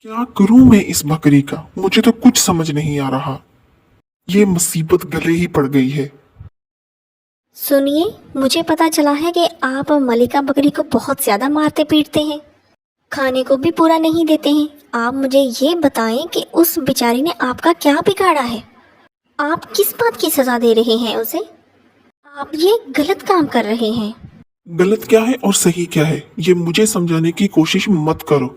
क्या करूं मैं इस बकरी का? मुझे तो कुछ समझ नहीं आ रहा। ये मुसीबत गले ही पड़ गई है। सुनिए, मुझे पता चला है कि आप मलिका बकरी को बहुत ज़्यादा मारते पीटते हैं, खाने को भी पूरा नहीं देते हैं। आप मुझे ये बताएं कि उस बेचारी ने आपका क्या बिगाड़ा है? आप किस बात की सज़ा दे रहे हैं उसे? आप ये गलत काम कर रहे हैं। गलत क्या है और सही क्या है, ये मुझे समझाने की कोशिश मत करो।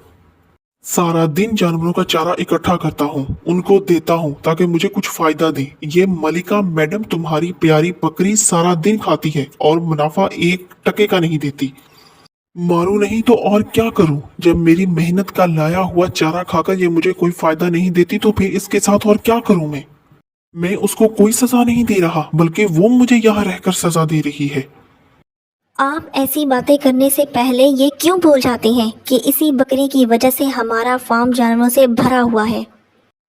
सारा दिन जानवरों का चारा इकट्ठा करता हूँ, उनको देता हूँ ताकि मुझे कुछ फायदा दे। ये मलिका मैडम तुम्हारी प्यारी बकरी सारा दिन खाती है और मुनाफा 1 टके का नहीं देती। मारू नहीं तो और क्या करूं? जब मेरी मेहनत का लाया हुआ चारा खाकर ये मुझे कोई फायदा नहीं देती तो फिर इसके साथ और क्या करूं मैं उसको कोई सजा नहीं दे रहा, बल्कि वो मुझे यहाँ रहकर सजा दे रही है। आप ऐसी बातें करने से पहले ये क्यों भूल जाते हैं कि इसी बकरी की वजह से हमारा फार्म जानवरों से भरा हुआ है।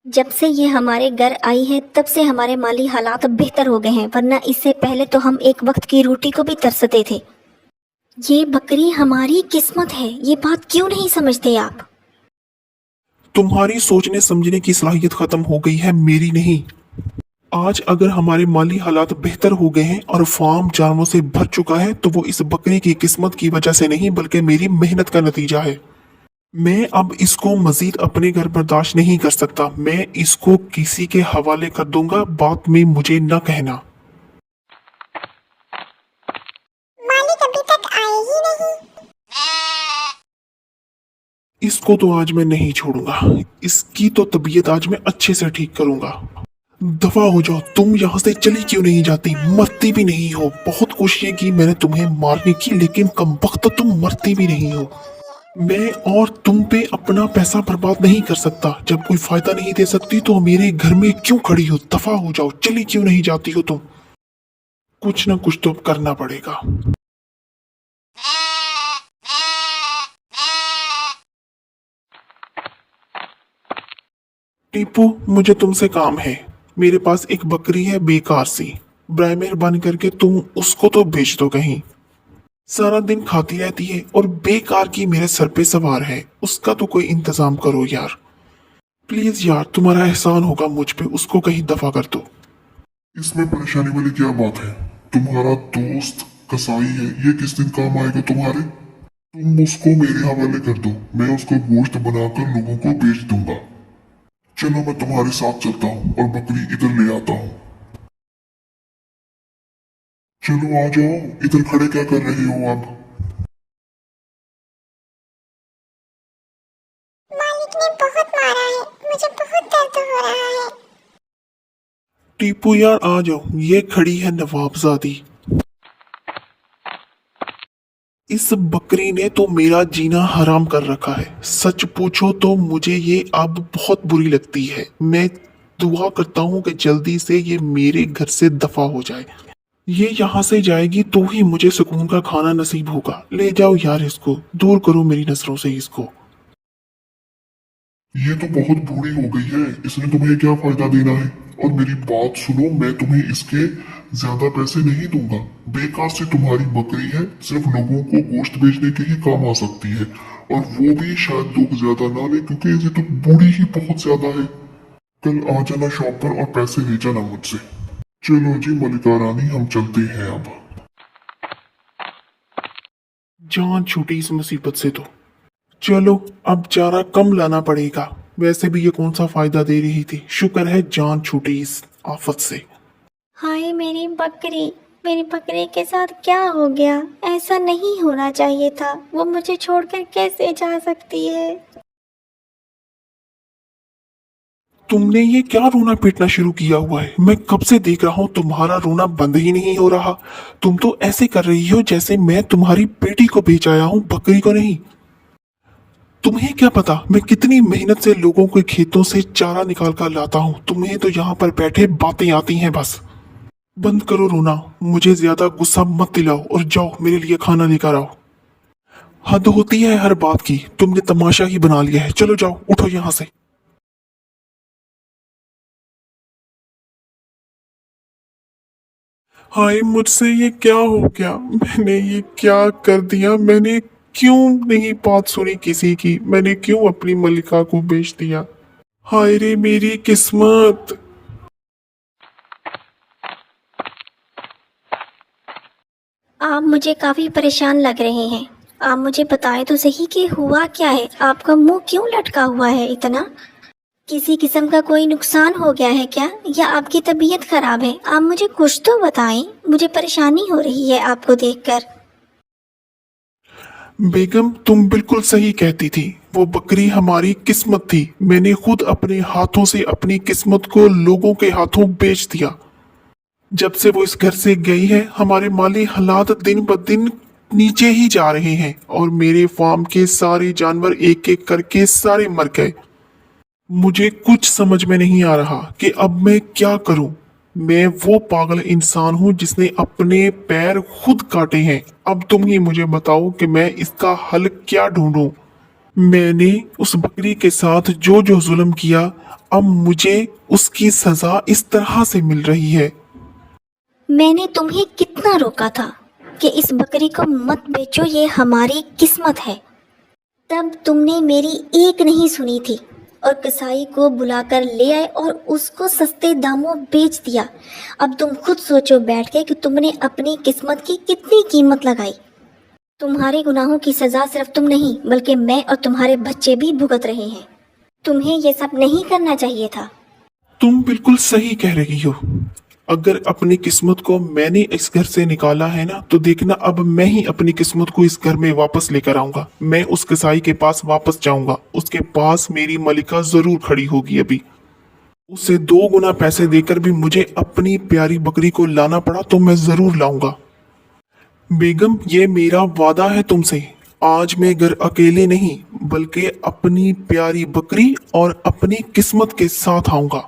जब से ये हमारे घर आई है तब से हमारे माली हालात बेहतर हो गए हैं, वरना इससे पहले तो हम एक वक्त की रोटी को भी तरसते थे। ये बकरी हमारी किस्मत है, ये बात क्यों नहीं समझते आप? तुम्हारी सोचने समझने की सलाहियत खत्म हो गई है, मेरी नहीं। आज अगर हमारे माली हालात बेहतर हो गए हैं और फार्म जानवरों से भर चुका है तो वो इस बकरी की किस्मत की वजह से नहीं, बल्कि मेरी मेहनत का नतीजा है। मैं अब इसको मजीद अपने घर बर्दाश्त नहीं कर सकता। मैं इसको किसी के हवाले कर दूंगा, बात में मुझे न कहना। मालिक अभी तक आए ही नहीं। इसको तो आज मैं नहीं छोड़ूंगा। इसकी तो तबीयत आज मैं अच्छे से ठीक करूंगा। दफा हो जाओ, तुम यहाँ से चली क्यों नहीं जाती? मरती भी नहीं हो। बहुत कोशिशें की मैंने तुम्हें मारने की, लेकिन कमबख्त तुम मरती भी नहीं हो। मैं और तुम पे अपना पैसा बर्बाद नहीं कर सकता। जब कोई फायदा नहीं दे सकती तो मेरे घर में क्यों खड़ी हो? दफा हो जाओ, चली क्यों नहीं जाती हो तुम? कुछ ना कुछ तो करना पड़ेगा। टीपू, मुझे तुमसे काम है। मेरे पास एक बकरी है बेकार सी। ब्राय मेहरबानी करके तुम उसको तो बेच दो कहीं। सारा दिन खाती रहती है और बेकार की मेरे सर पे सवार है। उसका तो कोई इंतजाम करो यार। प्लीज यार, तुम्हारा एहसान होगा मुझ पे, उसको कहीं दफा कर दो। इसमें परेशानी वाली क्या बात है? तुम्हारा दोस्त कसाई है, ये किस दिन काम आएगा तुम्हारे? तुम उसको मेरे हवाले कर दो, मैं उसको गोश्त बनाकर लोगों को बेच दूंगा। चलो मैं तुम्हारे साथ चलता हूँ और बकरी इधर ले आता हूँ। चलो आ जाओ, इधर खड़े क्या कर रहे हो आप? मालिक ने बहुत मारा है, मुझे बहुत दर्द हो रहा है। टीपू यार आ जाओ, ये खड़ी है नवाबजादी। इस बकरी ने तो मेरा जीना हराम कर रखा है। सच पूछो तो मुझे ये अब बहुत बुरी लगती है। मैं दुआ करता हूँ कि जल्दी से ये मेरे घर से दफा हो जाए। ये यहाँ से जाएगी तो ही मुझे सुकून का खाना नसीब होगा। ले जाओ यार, इसको दूर करो मेरी नजरों से इसको। ये तो बहुत बूढ़ी हो गई है, इसने तुम्हें क्या फायदा देना है? और मेरी बात सुनो, मैं तुम्हें इसके ज्यादा पैसे नहीं दूंगा। बेकार से तुम्हारी बकरी है, सिर्फ लोगों को गोश्त बेचने के ही काम आ सकती है, और वो भी शायद लोग ज्यादा ना ले, क्योंकि ये तो बूढ़ी ही बहुत ज्यादा है। कल आ जाना शॉप पर और पैसे ले जाना मुझसे। चलो जी मलिका रानी, हम चलते हैं अब। जान छूटी इस मुसीबत से तो। चलो, अब चारा कम लाना पड़ेगा। वैसे भी ये कौन सा फायदा दे रही थी। शुक्र है जान छूटी इस आफत से। हाय मेरी बकरी के साथ क्या हो गया? ऐसा नहीं होना चाहिए था। वो मुझे छोड़कर कैसे जा सकती है? तुमने ये क्या रोना पीटना शुरू किया हुआ है? मैं कब से देख रहा हूँ, तुम्हारा रोना बंद ही नहीं हो रहा। तुम तो ऐसे कर रही हो जैसे मैं तुम्हारी बेटी को बेच आया हूँ, बकरी को नहीं। तुम्हें क्या पता मैं कितनी मेहनत से लोगों के खेतों से चारा निकाल कर लाता हूँ। तुम्हें तो यहाँ पर बैठे बातें आती हैं बस। बंद करो रोना, मुझे ज्यादा गुस्सा मत दिलाओ और जाओ मेरे लिए खाना लेकर आओ। हद होती है हर बात की, तुमने तमाशा ही बना लिया है। चलो जाओ, उठो यहाँ से। हाय, मुझसे ये क्या हो गया? मैंने ये क्या कर दिया? मैंने क्यों नहीं बात सुनी किसी की? मैंने क्यों अपनी मलिका को बेच दिया? हाय रे मेरी किस्मत। आप मुझे काफ़ी परेशान लग रहे हैं। आप मुझे बताएं तो सही कि हुआ क्या है? आपका मुंह क्यों लटका हुआ है इतना? किसी किस्म का कोई नुकसान हो गया है क्या, या आपकी तबीयत खराब है? आप मुझे कुछ तो बताएं, मुझे परेशानी हो रही है आपको देखकर। बेगम, तुम बिल्कुल सही कहती थी। वो बकरी हमारी किस्मत थी। मैंने खुद अपने हाथों से अपनी किस्मत को लोगों के हाथों बेच दिया। जब से वो इस घर से गई है, हमारे माली हालात दिन ब दिन नीचे ही जा रहे हैं और मेरे फार्म के सारे जानवर एक एक करके सारे मर गए। मुझे कुछ समझ में नहीं आ रहा कि अब मैं क्या करूं। मैं वो पागल इंसान हूं जिसने अपने पैर खुद काटे हैं। अब तुम ही मुझे बताओ कि मैं इसका हल क्या ढूंढूं। मैंने उस बकरी के साथ जो जो जुल्म किया, अब मुझे उसकी सजा इस तरह से मिल रही है। मैंने तुम्हें कितना रोका था कि इस बकरी को मत बेचो, ये हमारी किस्मत है। तब तुमने मेरी एक नहीं सुनी थी और कसाई को बुलाकर ले आए और उसको सस्ते दामों बेच दिया। अब तुम खुद सोचो बैठ के कि तुमने अपनी किस्मत की कितनी कीमत लगाई। तुम्हारे गुनाहों की सजा सिर्फ तुम नहीं बल्कि मैं और तुम्हारे बच्चे भी भुगत रहे हैं। तुम्हें ये सब नहीं करना चाहिए था। तुम बिल्कुल सही कह रही हो। अगर अपनी किस्मत को मैंने इस घर से निकाला है ना, तो देखना अब मैं ही अपनी किस्मत को इस घर में वापस लेकर आऊंगा। मैं उस कसाई के पास वापस जाऊंगा। उसके पास मेरी मलिका जरूर खड़ी होगी। अभी उसे 2 गुना पैसे देकर भी मुझे अपनी प्यारी बकरी को लाना पड़ा तो मैं जरूर लाऊंगा। बेगम, ये मेरा वादा है तुमसे। आज मैं घर अकेले नहीं बल्कि अपनी प्यारी बकरी और अपनी किस्मत के साथ आऊंगा।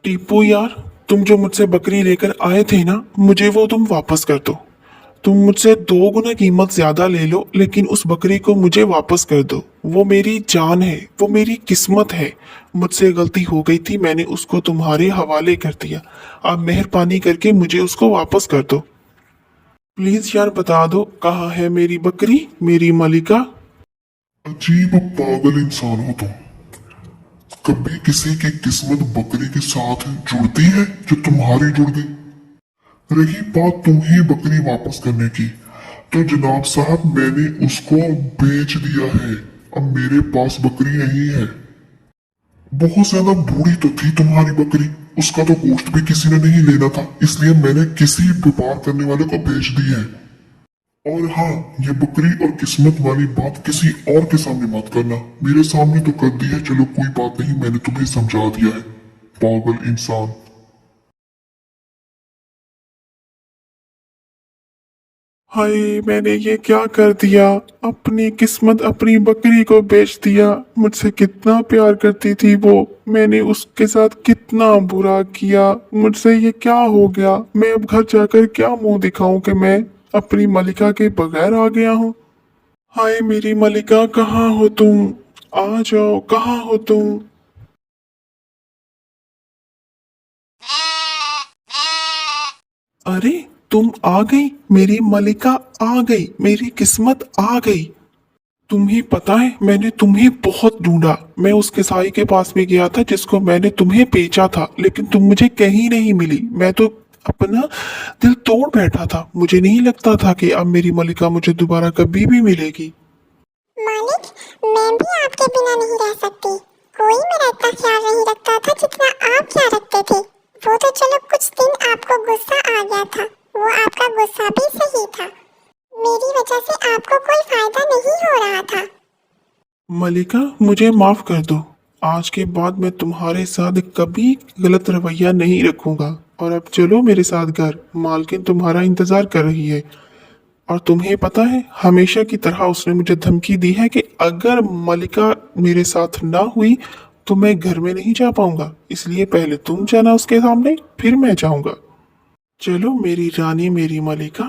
टीपू यार, तुम जो मुझसे बकरी लेकर आए थे ना, मुझे वो तुम वापस कर दो। तुम मुझसे 2 गुना कीमत ज्यादा ले लो, लेकिन उस बकरी को मुझे वापस कर दो। वो मेरी जान है, वो मेरी किस्मत है। मुझसे गलती हो गई थी, मैंने उसको तुम्हारे हवाले कर दिया। आप मेहरबानी करके मुझे उसको वापस कर दो। प्लीज यार बता दो, कहाँ है मेरी बकरी, मेरी मलिका? अजीब पागल इंसान हो तुम। कभी किसी की किस्मत बकरी के साथ जुड़ती है जो तुम्हारी जुड़ गई? रही बात तुम्हें बकरी वापस करने की, तो जनाब साहब मैंने उसको बेच दिया है। अब मेरे पास बकरी नहीं है। बहुत ज्यादा बूढ़ी तो थी तुम्हारी बकरी, उसका तो गोश्त भी किसी ने नहीं लेना था, इसलिए मैंने किसी व्यापार करने वाले को बेच दी है। और हाँ, ये बकरी और किस्मत वाली बात किसी और के सामने मत करना। मेरे सामने तो कर दी है, चलो कोई बात नहीं, मैंने तुम्हें समझा दिया है। पागल इंसान। हाय, मैंने ये क्या कर दिया? अपनी किस्मत, अपनी बकरी को बेच दिया। मुझसे कितना प्यार करती थी वो, मैंने उसके साथ कितना बुरा किया। मुझसे ये क्या हो गया? मैं अब घर जाकर क्या मुंह दिखाऊं कि मैं अपनी मलिका के बगैर आ गया हूँ? हाय मेरी मलिका, कहाँ हो तुम? आ जाओ, कहाँ हो तुम? अरे, तुम आ गई, मेरी मलिका आ गई, मेरी किस्मत आ गई। तुम्हें पता है, मैंने तुम्हें बहुत ढूंढा। मैं उस कसाई के पास भी गया था जिसको मैंने तुम्हें बेचा था, लेकिन तुम मुझे कहीं नहीं मिली। मैं तो अपना दिल तोड़ बैठा था। मुझे नहीं लगता था कि अब मेरी मलिका मुझे दोबारा कभी भी मिलेगी। मालिक, मैं भी आपके बिना नहीं रह सकती। कोई मेरा इतना ख्याल नहीं रखता था जितना आप ख्याल रखते थे। वो तो चलो कुछ दिन आपको गुस्सा आ गया था, वो आपका गुस्सा भी सही था। मेरी वजह से आपको कोई फायदा नहीं हो रहा था। मलिका, मुझे माफ कर दो। आज के बाद मैं तुम्हारे साथ कभी गलत रवैया नहीं रखूंगा। और अब चलो मेरे साथ घर, मालकिन तुम्हारा इंतजार कर रही है। और तुम्हें पता है, हमेशा की तरह उसने मुझे धमकी दी है कि अगर मलिका मेरे साथ ना हुई तो मैं घर में नहीं जा पाऊंगा। इसलिए पहले तुम जाना उसके सामने, फिर मैं जाऊंगा। चलो मेरी रानी, मेरी मलिका।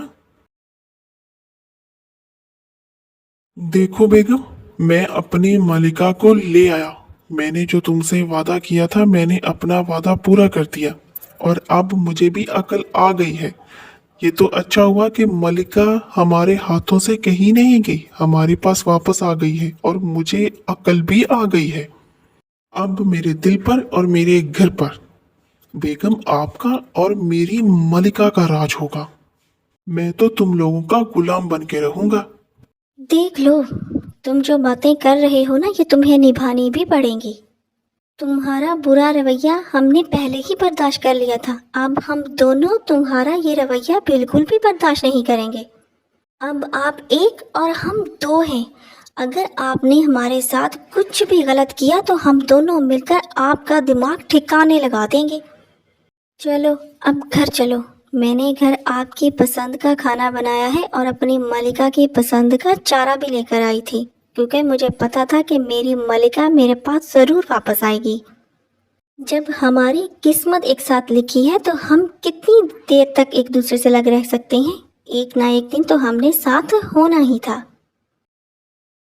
देखो बेगम, मैं अपनी मलिका को ले आया। मैंने जो तुमसे वादा किया था, मैंने अपना वादा पूरा कर दिया। और अब मुझे भी अकल आ गई है। ये तो अच्छा हुआ कि मलिका हमारे हाथों से कहीं नहीं गई, हमारे पास वापस आ गई है और मुझे अकल भी आ गई है। अब मेरे दिल पर और मेरे घर पर बेगम आपका और मेरी मलिका का राज होगा। मैं तो तुम लोगों का गुलाम बन के रहूंगा। देख लो, तुम जो बातें कर रहे हो ना, ये तुम्हें निभानी भी पड़ेंगी। तुम्हारा बुरा रवैया हमने पहले ही बर्दाश्त कर लिया था, अब हम दोनों तुम्हारा ये रवैया बिल्कुल भी बर्दाश्त नहीं करेंगे। अब आप एक और हम दो हैं। अगर आपने हमारे साथ कुछ भी गलत किया तो हम दोनों मिलकर आपका दिमाग ठिकाने लगा देंगे। चलो अब घर चलो। मैंने घर आपकी पसंद का खाना बनाया है और अपनी मलिका की पसंद का चारा भी लेकर आई थी, क्योंकि मुझे पता था कि मेरी मलिका मेरे पास ज़रूर वापस आएगी। जब हमारी किस्मत एक साथ लिखी है तो हम कितनी देर तक एक दूसरे से लग रह सकते हैं। एक ना एक दिन तो हमने साथ होना ही था।